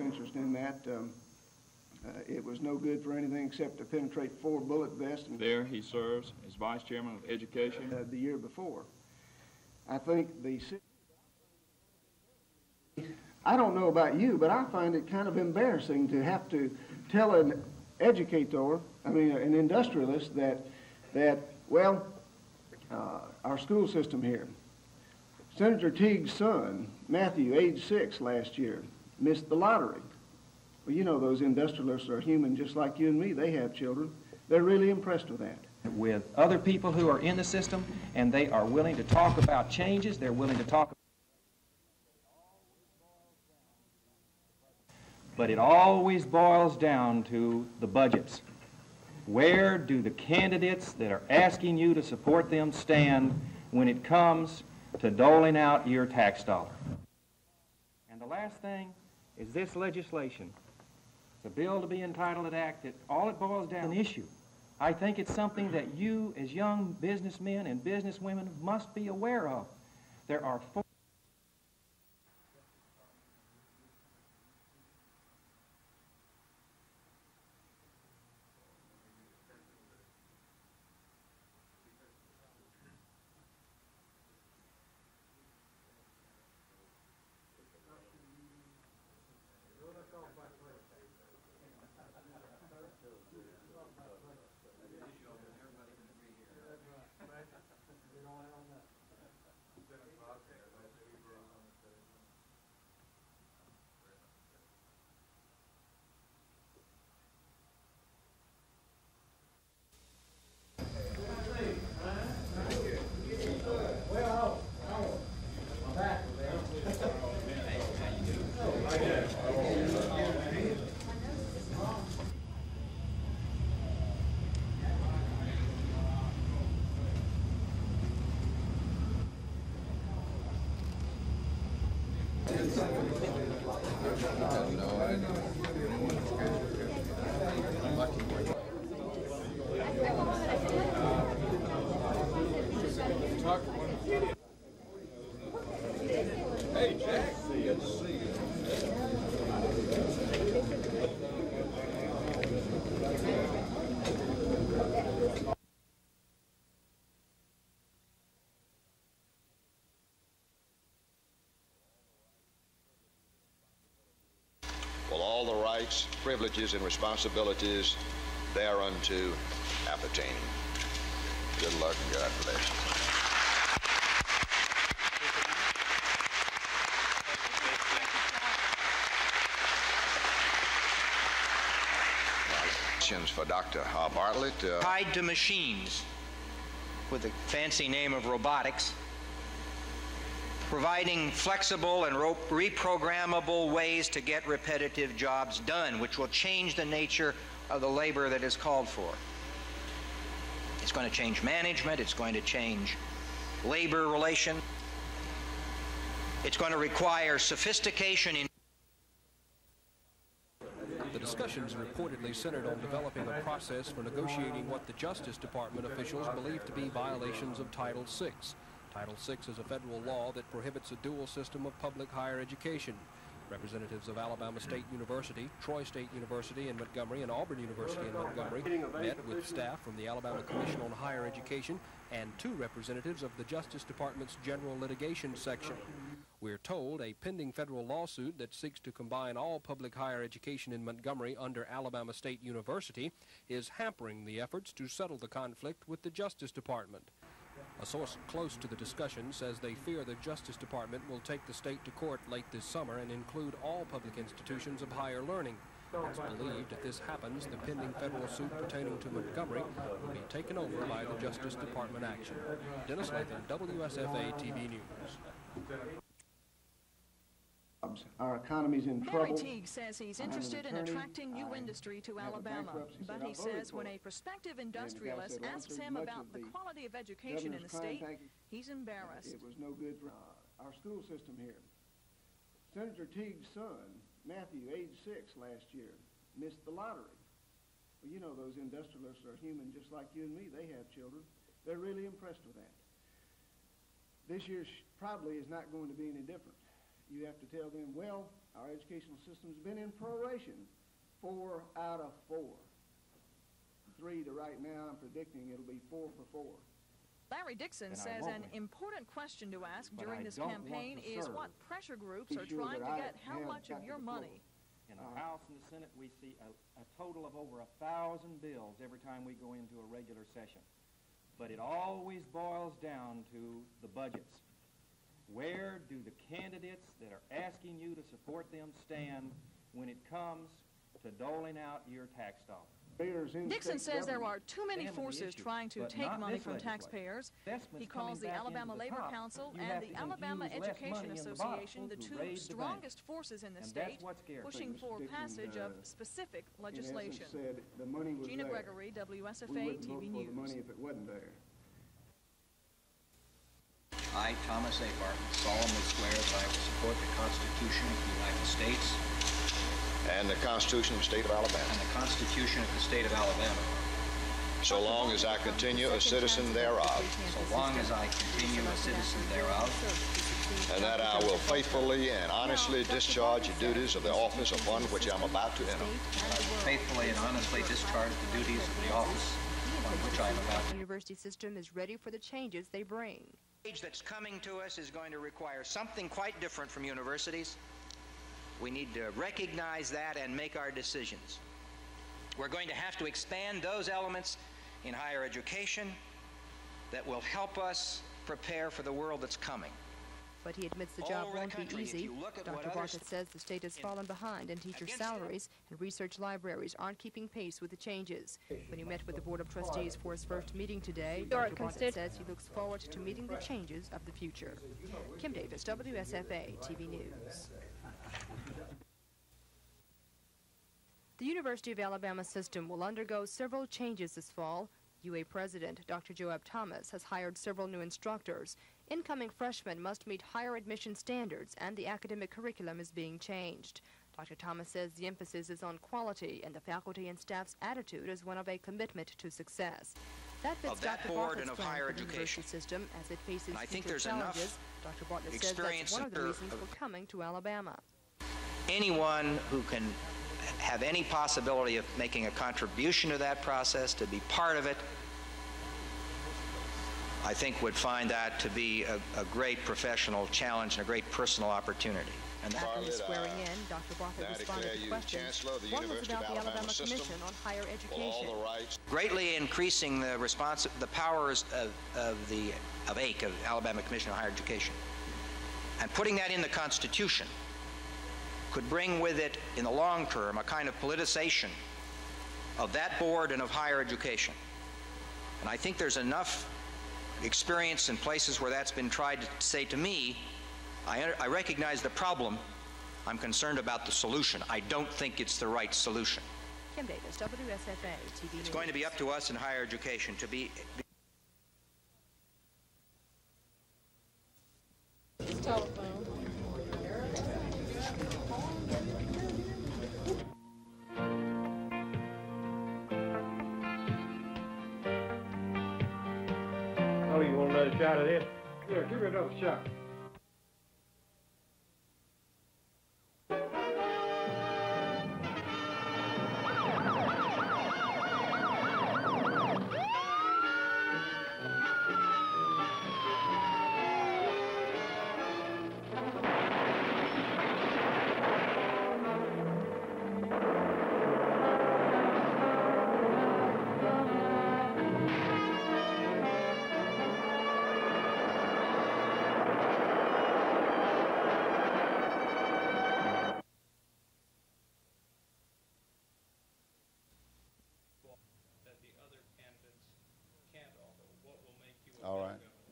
Interest in that. It was no good for anything except to penetrate 4 bullet vests. And there he serves as Vice Chairman of Education. The year before. I think I don't know about you, but I find it kind of embarrassing to have to tell an educator, an industrialist that well, our school system here, Senator Teague's son, Matthew, age 6 last year, missed the lottery. Well, you know, those industrialists are human just like you and me. They have children. They're really impressed with that. With other people who are in the system, and they are willing to talk about changes. They're willing to talk. But it always boils down to the budgets. Where do the candidates that are asking you to support them stand when it comes to doling out your tax dollar? And the last thing is this legislation. It's a bill to be entitled an act that all it boils down to an issue. I think it's something that you as young businessmen and businesswomen must be aware of. There are 4 Everybody can agree here. Hey, Jack. Good to see you. Will all the rights, privileges, and responsibilities thereunto appertaining. Good luck and God bless you. Questions for Dr. Bartlett. Tied to machines with the fancy name of robotics, providing flexible and reprogrammable ways to get repetitive jobs done, which will change the nature of the labor that is called for. It's going to change management, it's going to change labor relations, it's going to require sophistication in The discussions reportedly centered on developing a process for negotiating what the Justice Department officials believe to be violations of Title VI. Title VI is a federal law that prohibits a dual system of public higher education. Representatives of Alabama State University, Troy State University in Montgomery, and Auburn University in Montgomery met with staff from the Alabama Commission on Higher Education and 2 representatives of the Justice Department's General Litigation Section. We're told a pending federal lawsuit that seeks to combine all public higher education in Montgomery under Alabama State University is hampering the efforts to settle the conflict with the Justice Department. A source close to the discussion says they fear the Justice Department will take the state to court late this summer and include all public institutions of higher learning. It's believed if this happens, the pending federal suit pertaining to Montgomery will be taken over by the Justice Department action. Dennis Lathan, WSFA TV News. Our economy's in Barry trouble. Teague says he's interested in attracting new industry to Alabama, but he says when a prospective industrialist asks him about the quality of education in the state, he's embarrassed. It was no good for our school system here. Senator Teague's son, Matthew, age 6 last year, missed the lottery. Well, you know those industrialists are human just like you and me. They have children. They're really impressed with that. This year probably is not going to be any different. You have to tell them, well, our educational system's been in proration 4 out of 4. 3 to right now, I'm predicting it'll be 4 for 4. Larry Dixon says an important question to ask during this campaign is what pressure groups are trying to get how much of your money. In the House and the Senate, we see a total of over 1,000 bills every time we go into a regular session. But it always boils down to the budgets. Where do the candidates that are asking you to support them stand when it comes to doling out your tax dollars? Dixon says there are too many forces trying to take money from taxpayers. He calls the Alabama Labor Council and the Alabama Education Association the 2 strongest forces in the state, pushing for passage of specific legislation. Gina Gregory, WSFA TV News. I, Thomas A. Bartlett, solemnly swear that I will support the Constitution of the United States and the Constitution of the State of Alabama. And the Constitution of the State of Alabama. So long as I continue a citizen thereof. So long as I continue a citizen thereof. And that I will faithfully and honestly discharge the duties of the office upon which I am about to enter. I will faithfully and honestly discharge the duties of the office upon which I am about to enter. The university system is ready for the changes they bring. The age that's coming to us is going to require something quite different from universities. We need to recognize that and make our decisions. We're going to have to expand those elements in higher education that will help us prepare for the world that's coming. But he admits the job won't be easy. Dr. Bartlett says the state has fallen behind and teacher salaries and research libraries aren't keeping pace with the changes. When he met with the Board of Trustees for his first meeting today, Dr. Bartlett says he looks forward to meeting the changes of the future. Kim Davis, WSFA TV News. The University of Alabama system will undergo several changes this fall. UA President Dr. Joab Thomas has hired several new instructors. Incoming freshmen must meet higher admission standards, and the academic curriculum is being changed. Dr. Thomas says the emphasis is on quality, and the faculty and staff's attitude is one of a commitment to success. That fits Dr. Bartlett's plan for the university system as it faces future challenges. Dr. Bartlett says that's one of the reasons we're coming to Alabama. Anyone who can have any possibility of making a contribution to that process, to be part of it, I think would find that to be a great professional challenge and a great personal opportunity. And after his swearing in, Dr. Bartlett responded to questions. One was about the Alabama Commission on Higher Education. Greatly increasing the powers of AIC, of Alabama Commission on Higher Education, and putting that in the Constitution could bring with it, in the long term, a kind of politicization of that board and of higher education. And I think there's enough experience in places where that's been tried to say to me, I recognize the problem. I'm concerned about the solution. I don't think it's the right solution. Kim Davis, WSFA TV News. It's going to be up to us in higher education to be... Telephone. Oh, you want another shot of this? Yeah, give me another shot.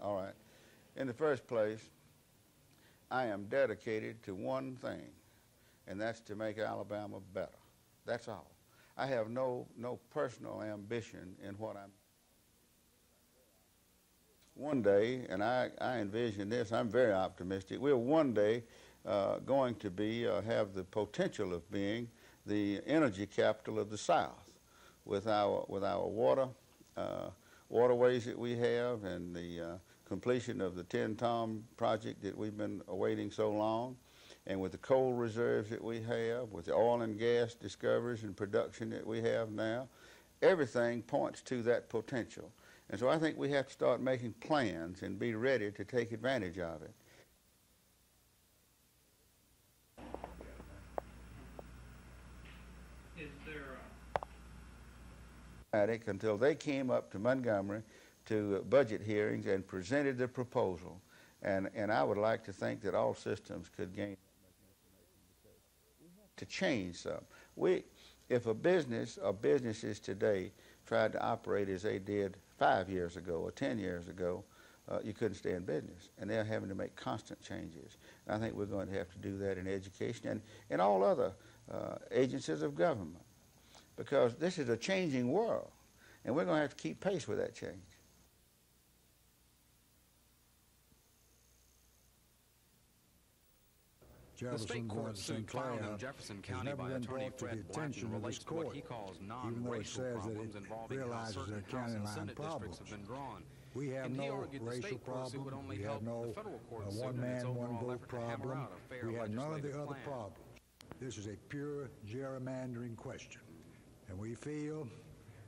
All right. In the first place, I am dedicated to one thing, and that's to make Alabama better. That's all. I have no personal ambition in what I'm. One day, and I envision this, I'm very optimistic, we're one day going to be, have the potential of being the energy capital of the South with our waterways that we have, and the completion of the 10-Tom project that we've been awaiting so long, and with the coal reserves that we have, with the oil and gas discoveries and production that we have now. Everything points to that potential. And so I think we have to start making plans and be ready to take advantage of it. Is there until they came up to Montgomery to budget hearings and presented the proposal. And I would like to think that all systems could gain to change some. If a business or businesses today tried to operate as they did 5 years ago or 10 years ago, you couldn't stay in business. And they're having to make constant changes. And I think we're going to have to do that in education and in all other agencies of government, because this is a changing world, and we're going to have to keep pace with that change. The state court sued filed in Jefferson County by attorney Fred Blackton relates to what he calls non-racial problems involving how certain House and Senate districts have been drawn. We have no racial problem. We have no one-man, one-vote problem. We have none of the other problems. This is a pure gerrymandering question. And we feel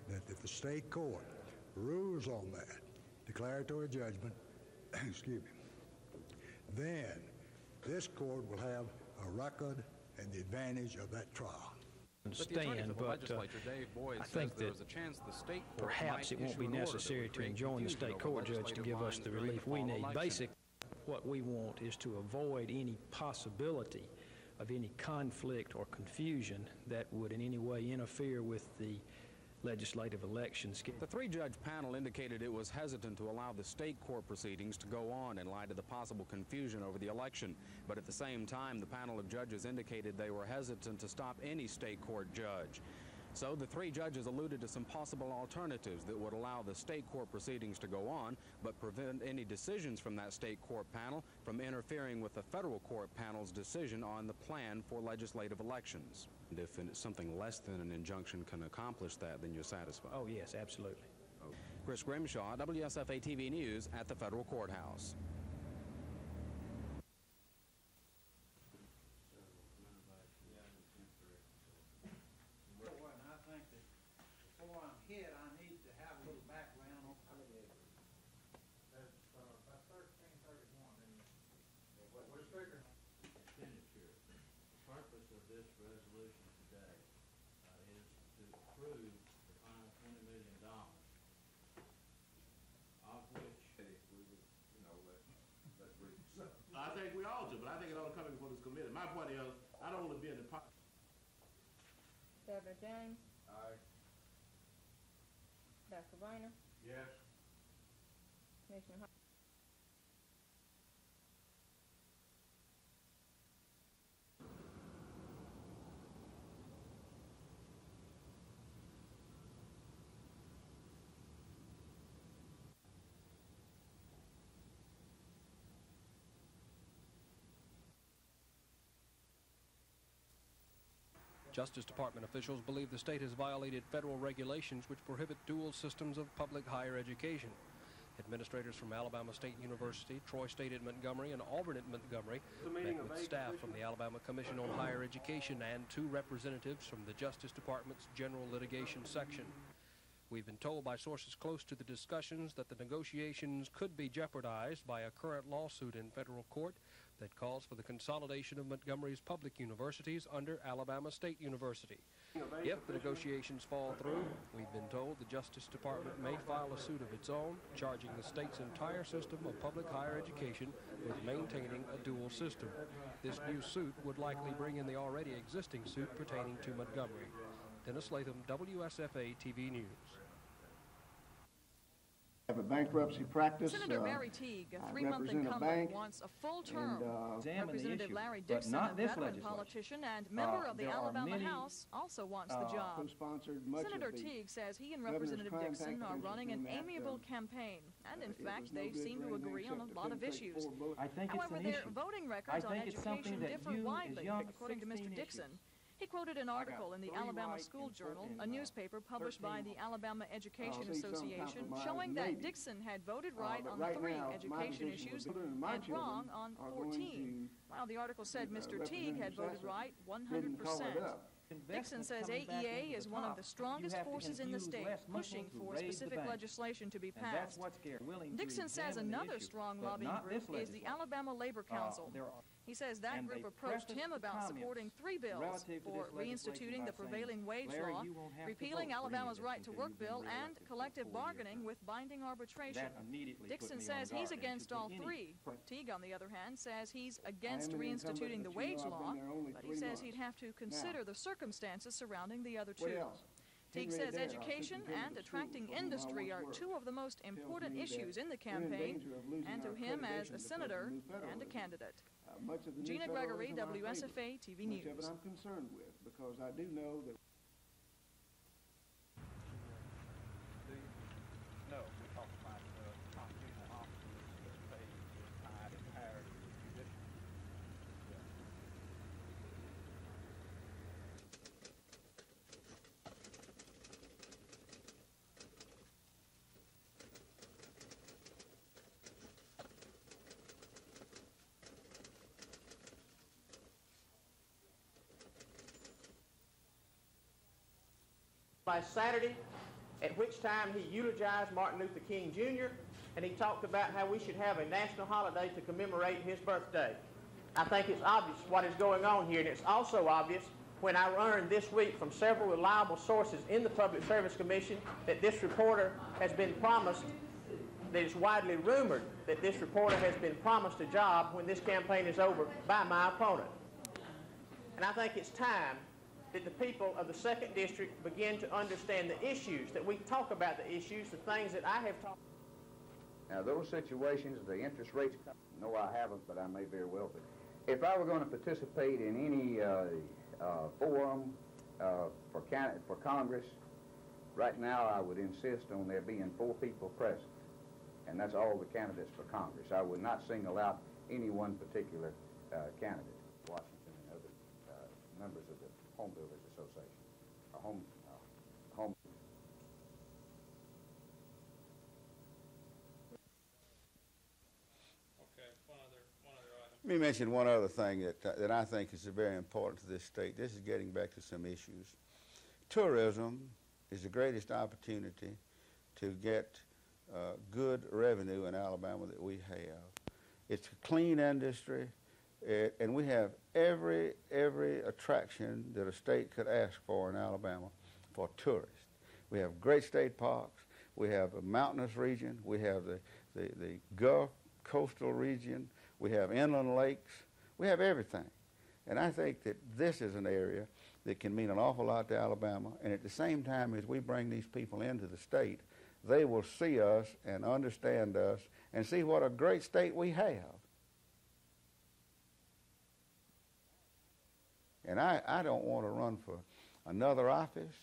that if the state court rules on that declaratory judgment, excuse me, then this court will have a record and the advantage of that trial. Understand, but I think that perhaps it won't be necessary to enjoin the state court judge to give us the relief we need. Basically, what we want is to avoid any possibility of any conflict or confusion that would in any way interfere with the legislative elections. The three-judge panel indicated it was hesitant to allow the state court proceedings to go on in light of the possible confusion over the election. But at the same time, the panel of judges indicated they were hesitant to stop any state court judge. So the three judges alluded to some possible alternatives that would allow the state court proceedings to go on, but prevent any decisions from that state court panel from interfering with the federal court panel's decision on the plan for legislative elections. And if something less than an injunction can accomplish that, then you're satisfied? Oh, yes, absolutely. Chris Grimshaw, WSFA TV News at the federal courthouse. I think we all do, but I think it ought to come before this committee. My point is, I don't want to be in the pot. Governor James? Aye. Dr. Rayner? Yes. Commissioner Hall? Justice Department officials believe the state has violated federal regulations which prohibit dual systems of public higher education. Administrators from Alabama State University, Troy State at Montgomery, and Auburn at Montgomery met with staff from the Alabama Commission on Higher Education and 2 representatives from the Justice Department's General Litigation Section. We've been told by sources close to the discussions that the negotiations could be jeopardized by a current lawsuit in federal court that calls for the consolidation of Montgomery's public universities under Alabama State University. If the negotiations fall through, we've been told the Justice Department may file a suit of its own, charging the state's entire system of public higher education with maintaining a dual system. This new suit would likely bring in the already existing suit pertaining to Montgomery. Dennis Latham, WSFA TV News. Have a bankruptcy practice. Senator Barry Teague, a 3-month incumbent, wants a full term. Representative Larry Dixon, a veteran politician and member of the Alabama House, also wants the job. Senator Teague says he and Representative Dixon are running an amiable campaign, and in fact, they seem to agree on a lot of issues. However, their voting records on education differ widely, according to Mr. Dixon. He quoted an article in the Alabama School Journal, a newspaper published by the Alabama Education Association, showing that Dixon had voted right on 3 education issues and wrong on 14, while the article said Mr. Teague had voted right 100%. Dixon says AEA is one of the strongest forces in the state, pushing for specific legislation to be passed. Dixon says another strong lobbying group is the Alabama Labor Council. He says that group approached him about supporting 3 bills for reinstituting the prevailing wage law, repealing Alabama's right to work bill, and collective bargaining with binding arbitration. Dixon says he's against all 3. Teague, on the other hand, says he's against reinstituting the wage law, but he says he'd have to consider the circumstances surrounding the other 2. Teague says education and attracting industry are 2 of the most important issues in the campaign, and to him as a senator and a candidate. Gina Gregory, WSFA TV News. Much of it I'm concerned with, because I do know that. No, we talked about constitutional officers that pay tied and hired judicial. Last Saturday, at which time he eulogized Martin Luther King Jr., and he talked about how we should have a national holiday to commemorate his birthday. I think it's obvious what is going on here, and it's also obvious when I learned this week from several reliable sources in the Public Service Commission that this reporter has been promised, that it's widely rumored that this reporter has been promised a job when this campaign is over by my opponent. And I think it's time that the people of the 2nd District begin to understand the issues, that we talk about the issues, the things that I have talked about. Now, those situations, the interest rates, no, I haven't, but I may very well be. If I were going to participate in any forum for Congress, right now I would insist on there being 4 people present, and that's all the candidates for Congress. I would not single out any one particular candidate. Washington and other members of the Home Builders Association, or home. Let me mention one other thing that I think is very important to this state. This is getting back to some issues. Tourism is the greatest opportunity to get good revenue in Alabama that we have. It's a clean industry, and we have every attraction that a state could ask for in Alabama for tourists. We have great state parks. We have a mountainous region. We have the Gulf coastal region. We have inland lakes. We have everything. And I think that this is an area that can mean an awful lot to Alabama. And at the same time as we bring these people into the state, they will see us and understand us and see what a great state we have. And I don't want to run for another office.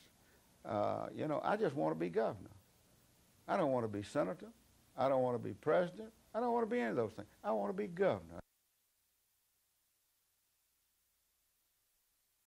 You know, I just want to be governor. I don't want to be senator. I don't want to be president. I don't want to be any of those things. I want to be governor.